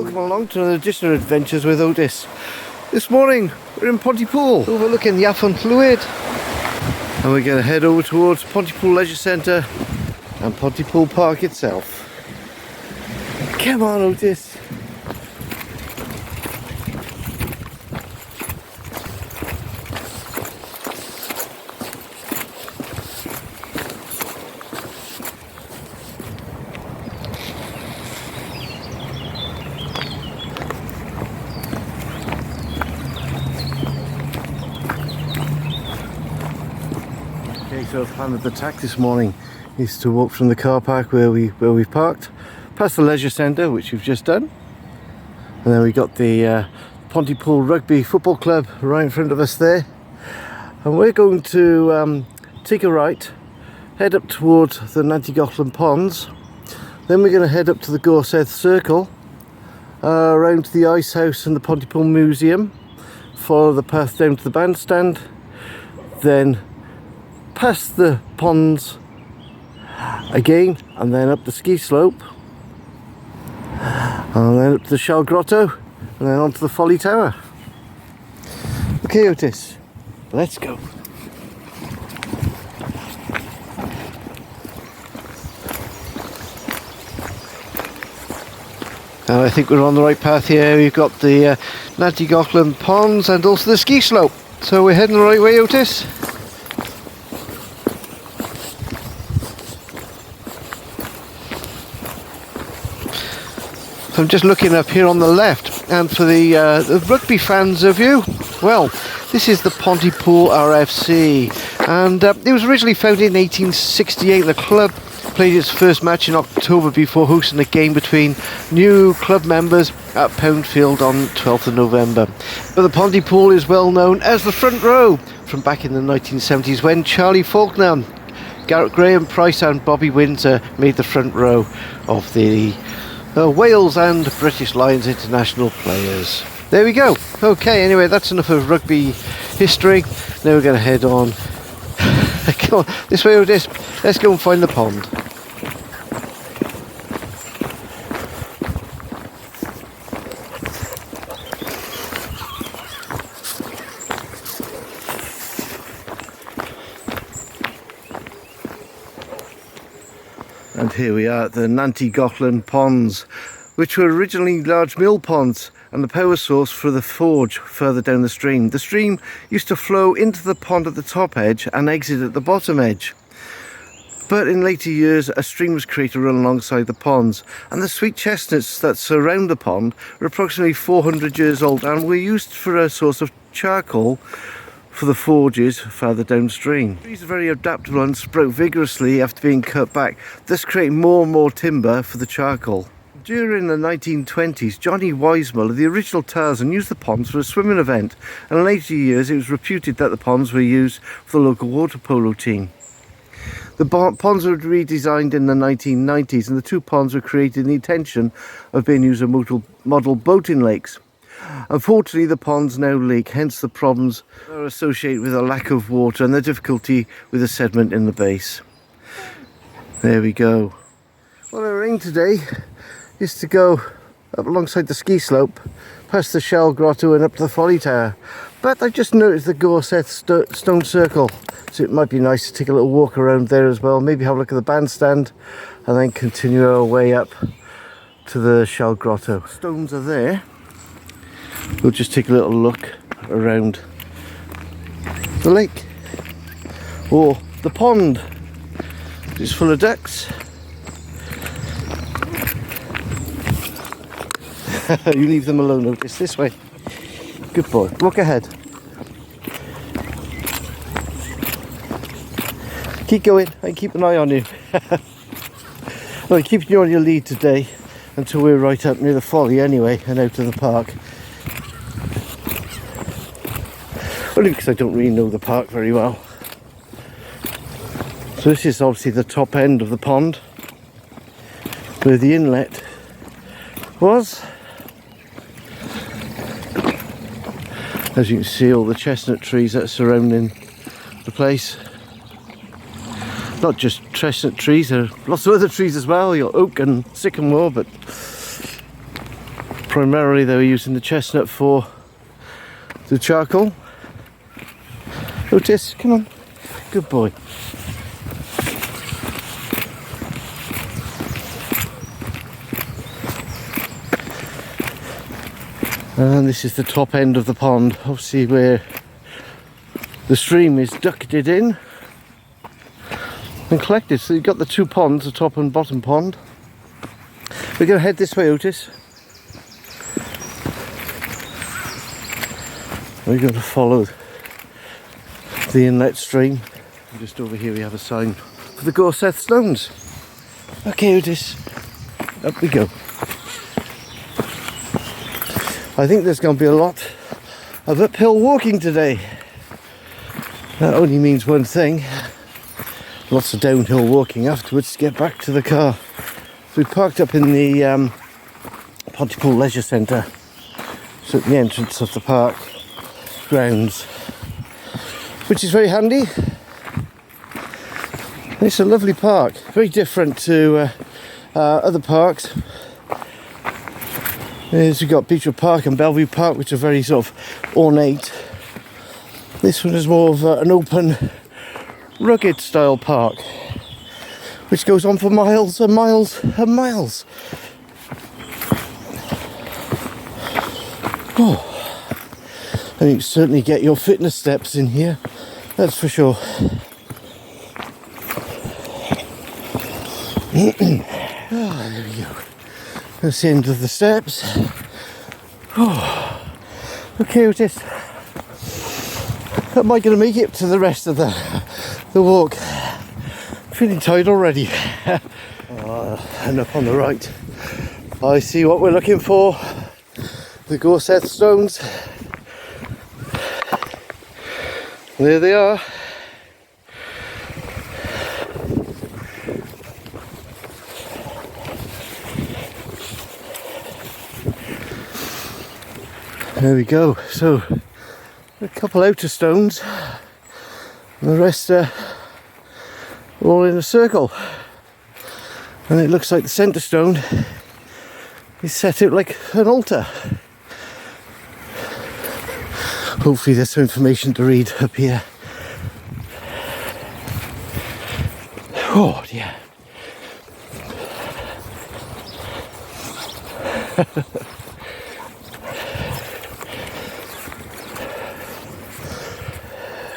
Welcome along to another edition of Adventures with Otis. This morning we're in Pontypool, overlooking the Afon Fluid, and we're going to head over towards Pontypool Leisure Centre and Pontypool Park itself. Come on, Otis. So the plan of the attack this morning is to walk from the car park where we've parked, past the leisure centre, which we've just done, and then we got the Pontypool Rugby Football Club right in front of us there, and we're going to take a right, head up towards the Nantygochlan Ponds, then we're going to head up to the Gorsedd Circle, around to the Ice House and the Pontypool Museum, follow the path down to the Bandstand, then past the ponds again, and then up the ski slope, and then up to the Shell Grotto, and then onto the Folly Tower. Okay, Otis, let's go. And I think we're on the right path here. We've got the Nantygochlan Ponds and also the ski slope, so we're heading the right way, Otis. I'm just looking up here on the left, and for the rugby fans of you, well, this is the Pontypool RFC, and it was originally founded in 1868. The club played its first match in October before hosting a game between new club members at Poundfield on 12th of November. But the Pontypool is well known as the front row from back in the 1970s when Charlie Faulkner, Garrett Graham Price and Bobby Windsor made the front row of the Wales and British Lions international players. There we go. Okay, anyway, that's enough of rugby history. Now we're going to head on. Come on, this way, Otis. Let's go and find the pond. And here we are at the Nantygochlan Ponds, which were originally large mill ponds and the power source for the forge further down the stream. The stream used to flow into the pond at the top edge and exit at the bottom edge. But in later years, a stream was created to run alongside the ponds, and the sweet chestnuts that surround the pond are approximately 400 years old and were used for a source of charcoal for the forges further downstream. Trees are very adaptable and sprout vigorously after being cut back, thus creating more and more timber for the charcoal. During the 1920s, Johnny Wisemuller, the original Tarzan, used the ponds for a swimming event, and in later years it was reputed that the ponds were used for the local water polo team. The ponds were redesigned in the 1990s, and the two ponds were created in the intention of being used as model boating lakes. Unfortunately, the ponds now leak, hence the problems are associated with a lack of water and the difficulty with the sediment in the base. There we go. Well, our aim today is to go up alongside the ski slope, past the Shell Grotto and up to the Folly Tower. But I just noticed the Gorsedd Stone Circle, so it might be nice to take a little walk around there as well, maybe have a look at the bandstand and then continue our way up to the Shell Grotto. Stones are there. We'll just take a little look around the lake, or the pond. It's full of ducks. You leave them alone, Otis. This way. Good boy. Walk ahead. Keep going and keep an eye on you. Well, keeping you on your lead today until we're right up near the Folly anyway, and out to the park. Only because I don't really know the park very well. So this is obviously the top end of the pond, where the inlet was. As you can see, all the chestnut trees that are surrounding the place. Not just chestnut trees, there are lots of other trees as well. You've got oak and sycamore, but primarily they were using the chestnut for the charcoal. Otis, come on, good boy. And this is the top end of the pond, obviously where the stream is ducted in and collected. So you've got the two ponds, the top and bottom pond. We're going to head this way, Otis. We're going to follow the inlet stream. And just over here we have a sign for the Gorsedd Stones. Okay, Otis, up we go. I think there's going to be a lot of uphill walking today. That only means one thing. Lots of downhill walking afterwards to get back to the car. We parked up in the Pontypool Leisure Centre, so at the entrance of the park grounds, which is very handy. It's a lovely park, very different to other parks. We've got Beechwood Park and Bellevue Park, which are very sort of ornate. This one is more of an open, rugged style park, which goes on for miles and miles and miles. Oh, and you certainly get your fitness steps in here, that's for sure. There we go. That's the end of the steps. Oh. Okay, Otis. Am I going to make it to the rest of the walk? Feeling tired already. And up on the right, I see what we're looking for. The Gorsedd Stones. There they are. There we go. So a couple outer stones, and the rest are all in a circle. And it looks like the centre stone is set out like an altar. Hopefully there's some information to read up here. Oh dear.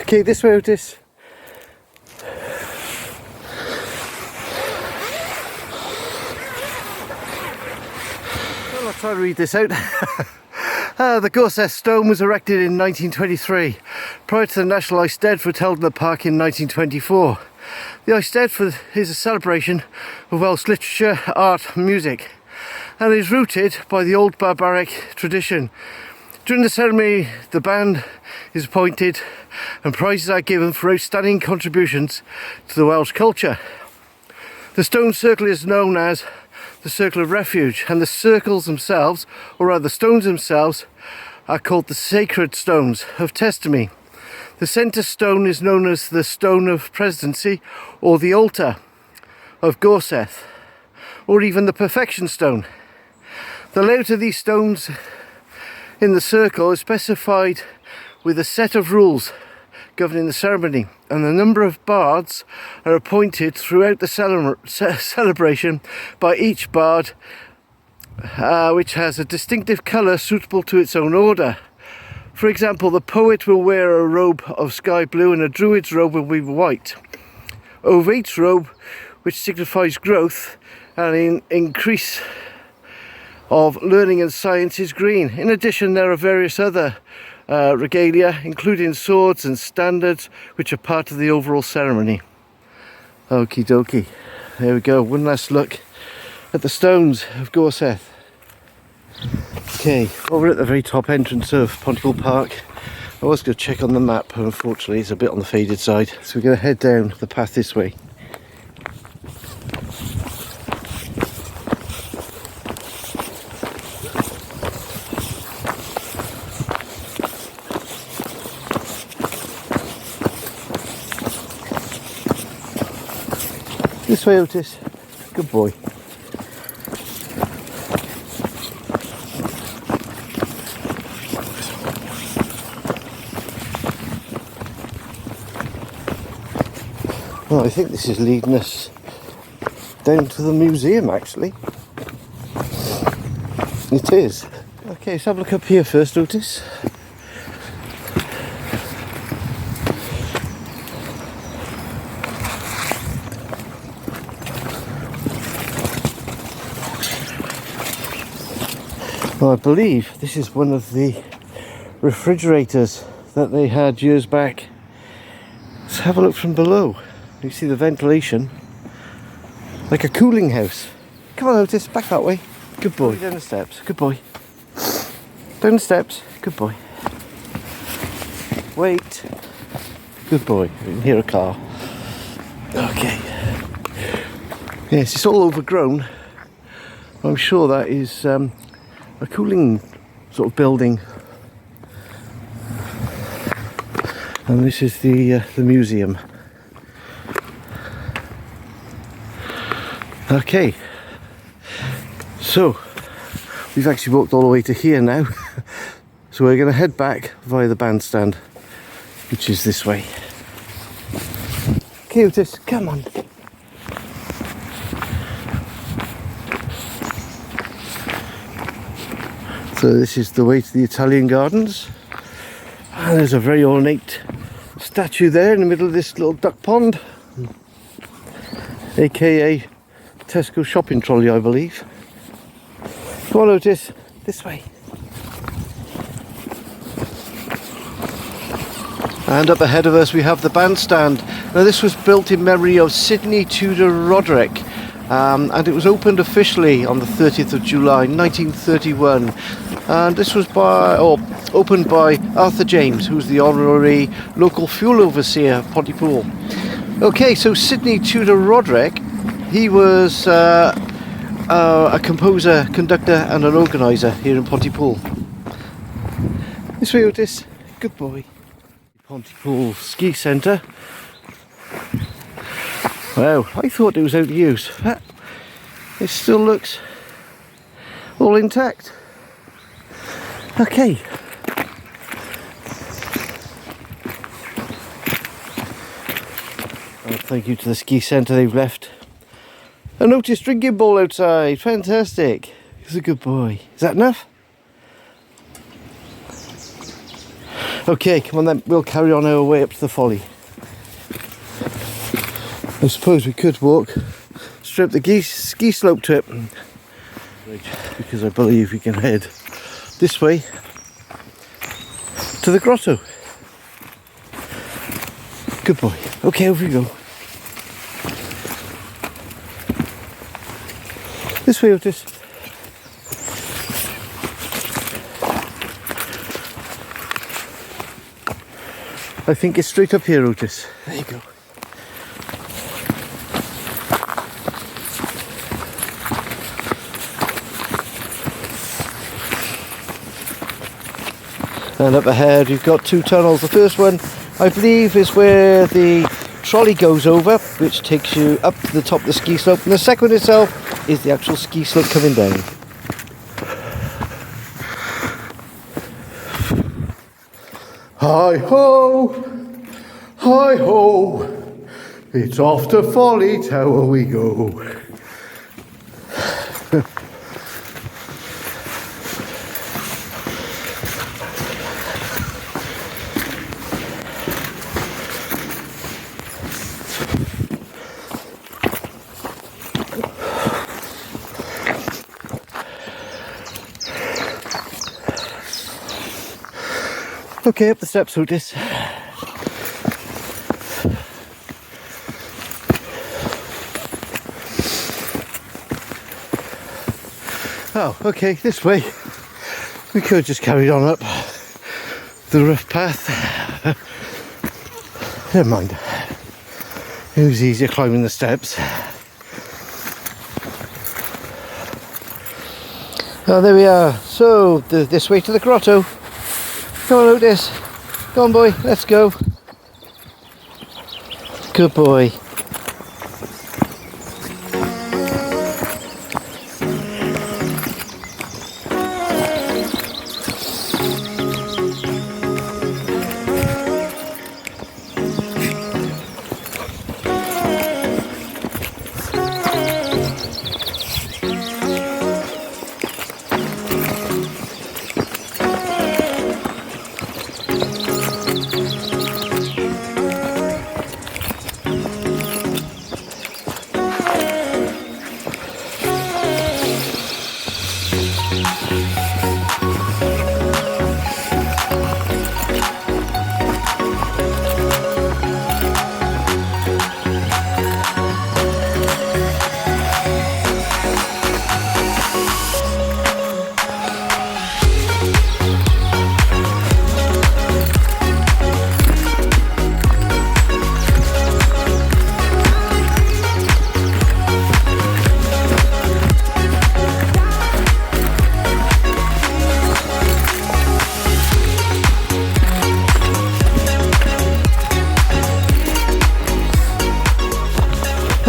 Okay, this way, Otis. Well, I'll try to read this out. The Gorsedd Stone was erected in 1923, prior to the National Eisteddfod held in the park in 1924. The Eisteddfod is a celebration of Welsh literature, art and music, and is rooted by the old barbaric tradition. During the ceremony, the band is appointed and prizes are given for outstanding contributions to the Welsh culture. The stone circle is known as the Circle of Refuge, and the circles themselves, or rather the stones themselves, are called the Sacred Stones of Testimony. The centre stone is known as the Stone of Presidency, or the Altar of Gorsedd, or even the Perfection Stone. The layout of these stones in the circle is specified with a set of rules governing the ceremony, and the number of bards are appointed throughout the celebration by each bard, which has a distinctive colour suitable to its own order. For example, the poet will wear a robe of sky blue and a druid's robe will be white. Over each robe, which signifies growth and increase of learning and science, is green. In addition, there are various other regalia, including swords and standards, which are part of the overall ceremony. Okie dokie. There we go. One last look at the stones of Gorsedd. Okay, over at the very top entrance of Pontypool Park. I was going to check on the map, but unfortunately it's a bit on the faded side. So we're going to head down the path this way. This way, Otis. Good boy. Well, I think this is leading us down to the museum, actually. It is. Okay, let's have a look up here first, Otis. Well, I believe this is one of the refrigerators that they had years back. Let's have a look from below. You see the ventilation, like a cooling house. Come on, Otis, back that way. Good boy. Down the steps. Good boy. Down the steps. Good boy. Wait. Good boy. You can hear a car. Okay. Yes, it's all overgrown. I'm sure that is a cooling sort of building. And this is the museum. Okay, so we've actually walked all the way to here now. So we're going to head back via the bandstand, which is this way. Okay, Otis, come on. So this is the way to the Italian gardens. And there's a very ornate statue there in the middle of this little duck pond, aka Tesco shopping trolley, I believe. Come on, Otis, this way. And up ahead of us we have the bandstand. Now this was built in memory of Sidney Tudor Roderick, and it was opened officially on the 30th of July 1931. And this was opened by Arthur James, who's the honorary local fuel overseer of Pontypool. Okay, so Sidney Tudor Roderick, he was a composer, conductor and an organiser here in Pontypool. This way, Otis. Good boy. Pontypool Ski Centre. Wow, I thought it was out of use. It still looks all intact. Okay. Well, thank you to the ski centre, they've left a notice drinking bowl outside. Fantastic. He's a good boy. Is that enough? Okay, come on then, we'll carry on our way up to the Folly. I suppose we could walk straight up the ski slope to it, because I believe we can head this way to the grotto. Good boy. Okay, over we go. This way, Otis. I think it's straight up here, Otis. There you go. And up ahead you've got two tunnels. The first one, I believe, is where the trolley goes over, which takes you up to the top of the ski slope, and the second one itself is the actual ski slope coming down. Hi ho, it's off to Folly Tower we go. Okay, up the steps, Otis. Oh, okay, this way. We could just carry on up the rough path. Never mind. It was easier climbing the steps. Oh, there we are. So, this way to the grotto. Come on, Otis. Come on, boy. Let's go. Good boy.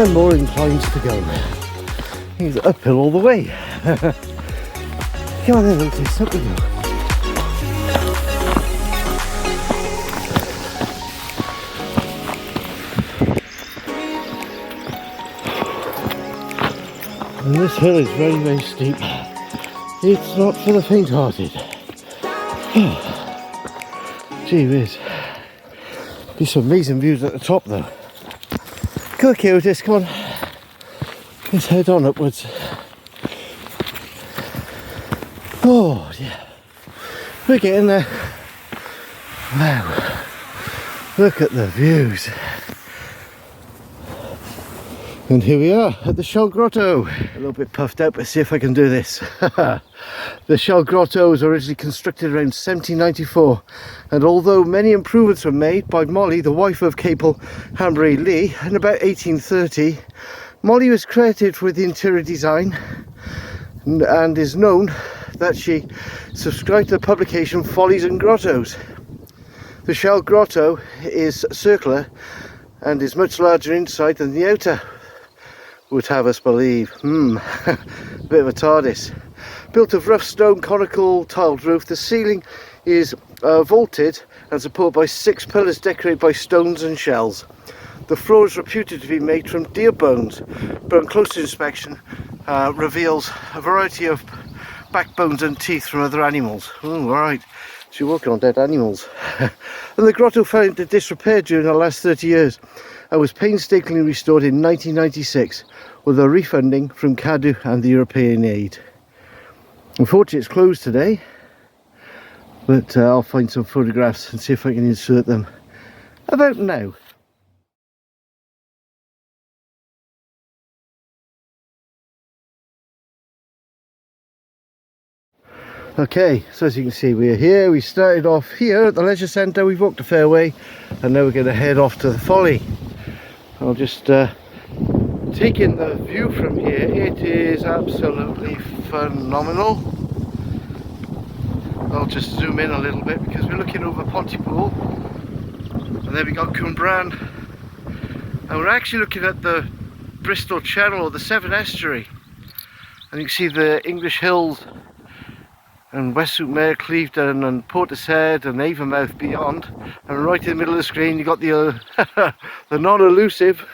I'm more inclined to go. He's uphill all the way. Come on then, Otis, up we go. And this hill is very, very steep. It's not for the faint-hearted. Gee whiz. There's some amazing views at the top though. Come on, Otis, come on. Let's head on upwards. Oh, yeah. We're getting there. Wow. Look at the views. And here we are at the Shell Grotto. A little bit puffed out, but see if I can do this. The Shell Grotto was originally constructed around 1794, and although many improvements were made by Molly, the wife of Capel Hanbury Lee, in about 1830, Molly was credited with the interior design and is known that she subscribed to the publication Follies and Grottos. The Shell Grotto is circular and is much larger inside than the outer would have us believe. A bit of a TARDIS. Built of rough stone conical tiled roof, the ceiling is vaulted and supported by 6 pillars decorated by stones and shells. The floor is reputed to be made from deer bones, but on closer inspection reveals a variety of backbones and teeth from other animals. Alright, so you're walking on dead animals. And the grotto fell into disrepair during the last 30 years and was painstakingly restored in 1996 with a refunding from Cardiff and the European aid. Unfortunately it's closed today, but I'll find some photographs and see if I can insert them about now. Okay, so as you can see, we're here. We started off here at the leisure centre, we've walked a fair way, and now we're going to head off to the Folly. I'll just take in the view from here. It is absolutely phenomenal. I'll just zoom in a little bit because we're looking over Pontypool, and then we got Cwmbran, and we're actually looking at the Bristol Channel, or the Severn Estuary, and you can see the English hills and Westmere, Clevedon and Portishead and Avonmouth beyond, and right in the middle of the screen you got the the non-elusive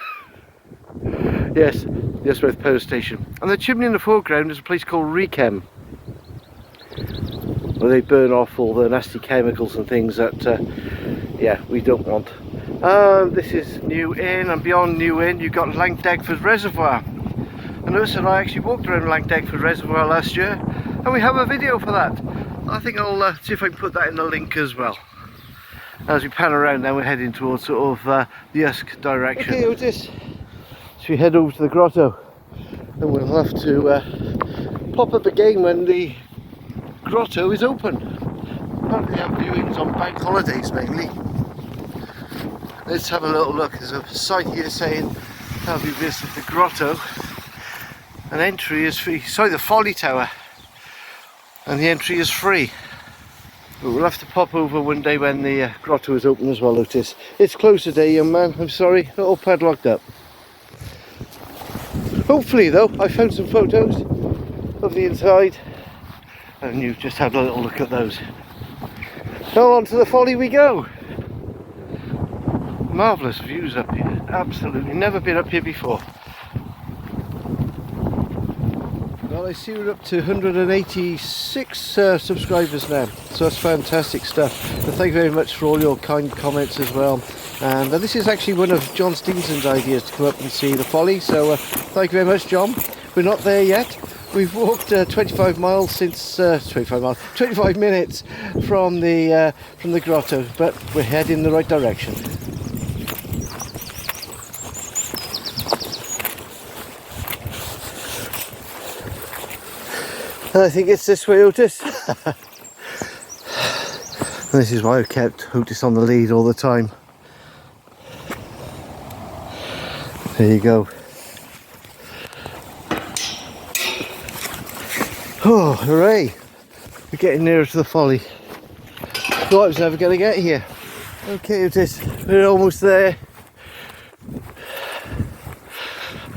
yes, the Usk Power Station, and the chimney in the foreground is a place called Rechem, where they burn off all the nasty chemicals and things that yeah, we don't want. This is New Inn, and beyond New Inn you've got Langdagford Reservoir, and Urs and I actually walked around Langdagford Reservoir last year, and we have a video for that. I think I'll see if I can put that in the link as well. As we pan around now, we're heading towards sort of the Usk direction. Okay, Otis, so we head over to the grotto, and we'll have to pop up again when the grotto is open. Apparently they have viewings on bank holidays mainly. Let's have a little look. There's a sign here saying have you visited the grotto, and entry is free. Sorry, the Folly Tower, and the entry is free. But we'll have to pop over one day when the grotto is open as well, Otis. It's closed today, young man, I'm sorry, all padlocked up. Hopefully though, I found some photos of the inside, and you've just had a little look at those. So on to the Folly we go. Marvellous views up here, absolutely, never been up here before. Well, I see we're up to 186 subscribers now, so that's fantastic stuff. And thank you very much for all your kind comments as well. And this is actually one of John Stevenson's ideas to come up and see the Folly, so thank you very much, John. We're not there yet. We've walked 25 miles since 25 minutes from the grotto, but we're heading in the right direction. I think it's this way, Otis. This is why I've kept Otis on the lead all the time. There you go. Oh, hooray! We're getting nearer to the Folly. Thought I was never going to get here. Okay, Otis, we're almost there.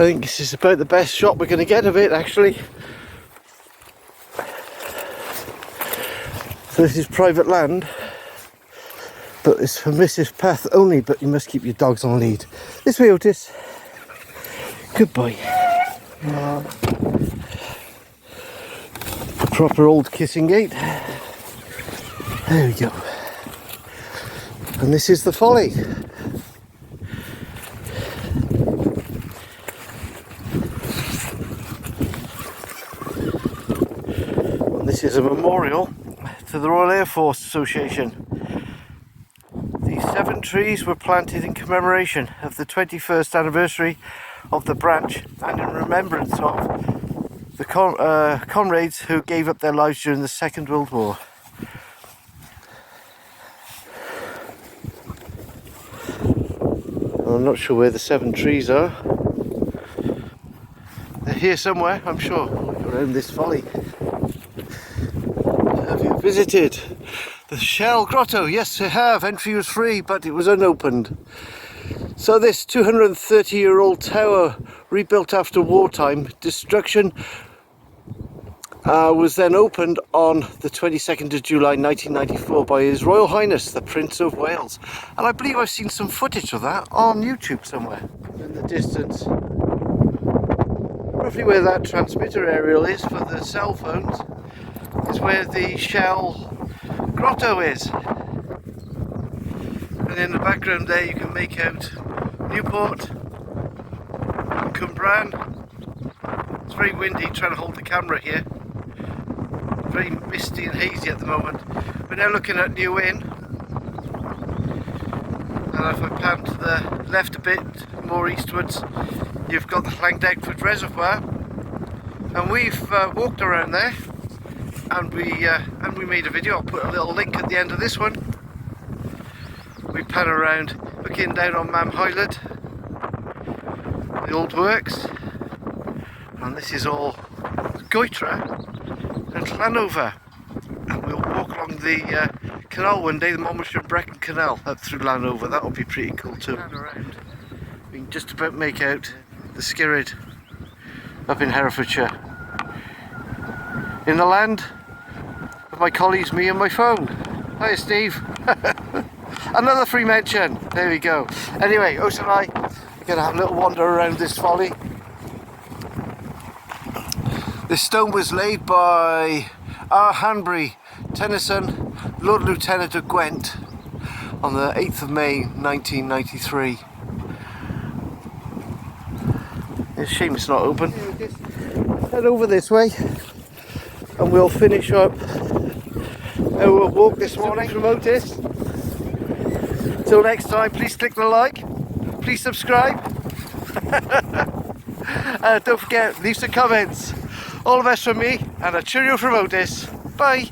think this is about the best shot we're going to get of it, actually. So this is private land, but it's permissive path only, but you must keep your dogs on lead. This way, Otis. Good boy. A proper old kissing gate. There we go. And this is the Folly. And this is a memorial to the Royal Air Force Association. These 7 trees were planted in commemoration of the 21st anniversary of the branch and in remembrance of the comrades who gave up their lives during the Second World War. I'm not sure where the 7 trees are. They're here somewhere, I'm sure, around this folly. Have you visited the Shell Grotto? Yes, I have. Entry was free, but it was unopened. So this 230-year-old tower, rebuilt after wartime destruction, was then opened on the 22nd of July 1994 by His Royal Highness the Prince of Wales. And I believe I've seen some footage of that on YouTube somewhere. In the distance, roughly where that transmitter aerial is for the cell phones, is where the Shell Grotto is. And in the background there you can make out Newport and Cwmbran. It's very windy trying to hold the camera here. Very misty and hazy at the moment. We're now looking at New Inn. And if I pan to the left a bit more eastwards, you've got the Llangdegford Reservoir. And we've walked around there. And we made a video. I'll put a little link at the end of this one. We pan around looking down on Mam Hyland, the old works, and this is all Goitra and Llanover. And we'll walk along the canal one day, the Monmouthshire and Brecon Canal up through Llanover. That'll be pretty cool too. We can just about make out the Skirrid up in Herefordshire. In the land of my collies, me and my phone. Hiya Steve. Another free mention. There we go. Anyway, Otis and I are going to have a little wander around this folly. This stone was laid by R. Hanbury Tennyson, Lord Lieutenant of Gwent, on the 8th of May 1993. It's a shame it's not open. Head over this way and we'll finish up our walk this morning from Otis. Till next time, please click the like, please subscribe, don't forget, leave some comments. All the best from me, and a cheerio from Otis. Bye.